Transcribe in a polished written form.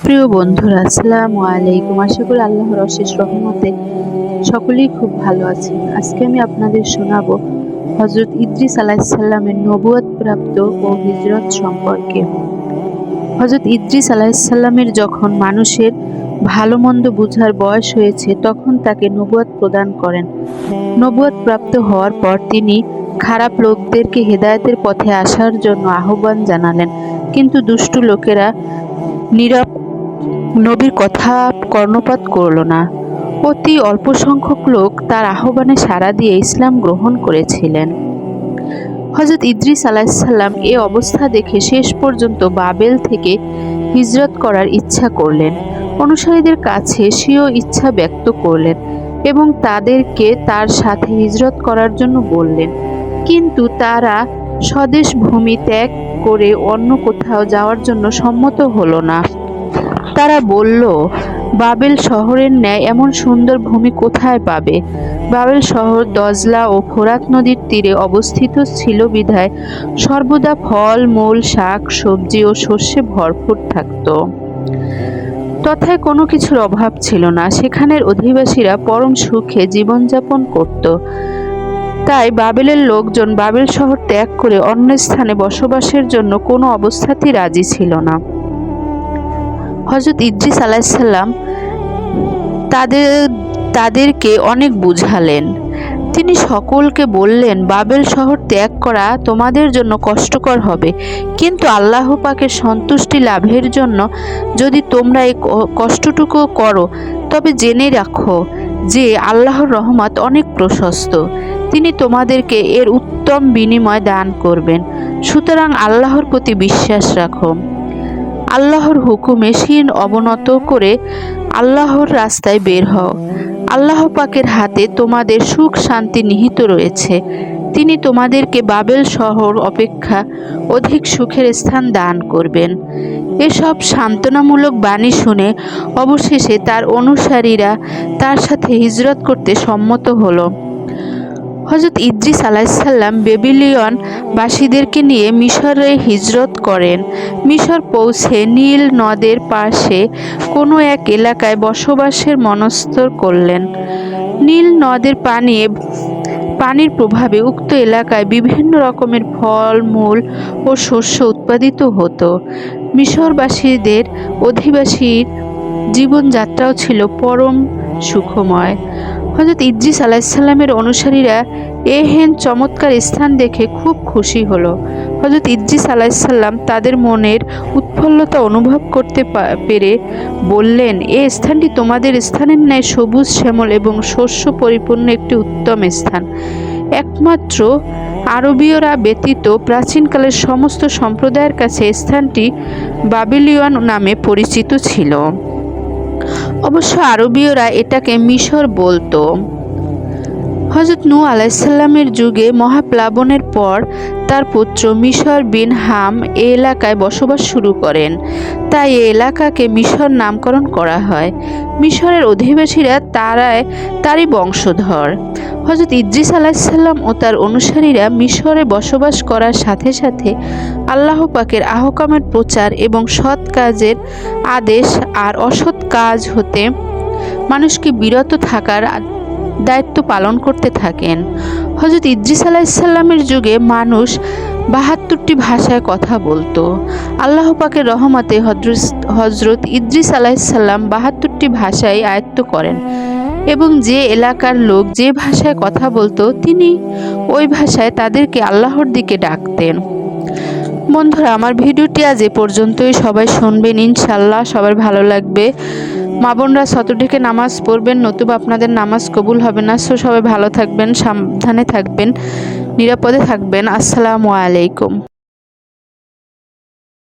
প্রিয় বন্ধুরা, আসসালামু আলাইকুম। আশা করি আল্লাহর অশেষ রহমতে সকলেই খুব ভালো আছেন। আজকে আমি আপনাদের শোনাবো হযরত ইদ্রিস আলাইহিস সালামের নবুয়ত প্রাপ্ত ও হিজরত সম্পর্কে। হযরত ইদ্রিস আলাইহিস সালামের যখন মানুষের ভালো মন্দ বুঝার বয়স হয়েছে, তখন তাকে নবুয়ত প্রদান করেন। নবুয়ত প্রাপ্ত হওয়ার পর তিনি খারাপ লোকদেরকে হেদায়েতের পথে আসার জন্য আহ্বান জানালেন, কিন্তু দুষ্টু লোকেরা নীরব নবীর কথা কর্ণপাত করল না। অতি অল্প সংখ্যক লোক তার আহ্বানে সাড়া দিয়ে ইসলাম গ্রহণ করেছিলেন। হযরত ইদ্রিস আলাইহিস সালাম এ অবস্থা দেখে শেষ পর্যন্ত বাবেল থেকে হিজরত করার ইচ্ছা করলেন। অনুসারীদের কাছে স্বীয় ইচ্ছা ব্যক্ত করলেন এবং তাদেরকে তার সাথে হিজরত করার জন্য বললেন, কিন্তু তারা স্বদেশ ভূমি ত্যাগ করে অন্য কোথাও যাওয়ার জন্য সম্মত হলো না। তারা বলল, বাবেল শহরের ন্যায় এমন সুন্দর ভূমি কোথায় পাবে? বাবেল শহর দজলা ও ফোরাত নদীর তীরে অবস্থিত ছিল বিধায় সর্বদা ফল মূল, শাক সবজি ও শস্যে ভরপুর থাকত। তথায় কোনো কিছুর অভাব ছিল না। সেখানের অধিবাসীরা পরম সুখে জীবনযাপন করত। তাই বাবেলের লোকজন বাবেল শহর ত্যাগ করে অন্য স্থানে বসবাসের জন্য কোনো অবস্থাতেই রাজি ছিল না। হযরত ইদ্রিস আলাইহিস সালাম তাদেরকে অনেক বুঝালেন। তিনি সকলকে বললেন, বাবেল শহর ত্যাগ করা তোমাদের জন্য কষ্টকর হবে, কিন্তু আল্লাহ পাকের সন্তুষ্টি লাভের জন্য যদি তোমরা এই কষ্টটুকু করো, তবে জেনে রাখো যে আল্লাহর রহমত অনেক প্রশস্ত। তিনি তোমাদেরকে এর উত্তম বিনিময় দান করবেন। সুতরাং আল্লাহর প্রতি বিশ্বাস রাখো। আল্লাহর হুকুমে শির অবনত করে আল্লাহর রাস্তায় বের হও। আল্লাহ পাকের হাতে তোমাদের সুখ শান্তি নিহিত রয়েছে। তিনি তোমাদেরকে বাবেল শহর অপেক্ষা অধিক সুখের স্থান দান করবেন। এসব সান্ত্বনামূলক বাণী শুনে অবশেষে তার অনুসারীরা তার সাথে হিজরত করতে সম্মত হলো। হযরত ইদ্রিস আলাইহিস সালাম বেবিলন বাসীদেরকে নিয়ে মিশরে হিজরত করেন। মিশর পৌঁছে নীল নদের পাশে কোনো এক এলাকায় বসবাসের মনস্থ করলেন। নীল নদের পানির প্রভাবে উক্ত এলাকায় বিভিন্ন রকমের ফল মূল ও শস্য উৎপাদিত হতো। মিশরবাসীদের অধিবাসীর জীবনযাত্রাও ছিল পরম সুখময়। হযরত ইদ্রিস আলাইহিস সালামের অনুসারীরা এহেন চমৎকার স্থান দেখে খুব খুশি হলো। হযরত ইদ্রিস আলাইহিস সালাম তাদের মনের উৎফুল্লতা অনুভব করতে পেরে বললেন, এই স্থানটি তোমাদের স্থানের ন্যায় সবুজ শ্যামল এবং শস্য পরিপূর্ণ একটি উত্তম স্থান। একমাত্র আরবীয়রা ব্যতীত প্রাচীনকালের সমস্ত সম্প্রদায়ের কাছে স্থানটি বাবিলিয়ন নামে পরিচিত ছিল। অবশ্য আরবীয়রা এটাকে মিশর বলতো। হযরত নূহ আলাইহিস সালামের যুগে মহাপ্লাবনের পর তার পুত্র মিশর বিন হাম এই এলাকায় বসবাস শুরু করেন। তাই এই এলাকাকে মিশর নামকরণ করা হয়। মিশরের অধিবাসীরা তারই বংশধর। হযরত ইদ্রিস আলাইহিস সালাম ও তার অনুসারীরা মিশরে বসবাস করার সাথে সাথে আল্লাহ পাকের আহকামের প্রচার এবং সৎ কাজের আদেশ আর অসৎ কাজ হতে মানুষকে বিরত থাকার দায়িত্ব পালন করতে থাকেন। হযরত ইদ্রিস আলাইহিস সালামের যুগে মানুষ ৭২টি ভাষায় কথা বলতো। আল্লাহ পাকের রহমতে হযরত ইদ্রিস আলাইহিস সালাম ৭২টি ভাষায় আয়ত্ত করেন এবং যে এলাকার লোক যে ভাষায় কথা বলতো তিনি ওই ভাষায় তাদেরকে আল্লাহর দিকে ডাকতেন। বন্ধুরা, আমার ভিডিওটি আজ এ পর্যন্তই। সবাই শুনবেন, ইনশাআল্লাহ সবার ভালো লাগবে। মা বোনরা ছত্র ঢেকে নামাজ পড়বেন, নতুবা আপনাদের নামাজ কবুল হবে না। সো সবাই ভালো থাকবেন, সাবধানে থাকবেন, নিরাপদে থাকবেন। আসসালামু আলাইকুম।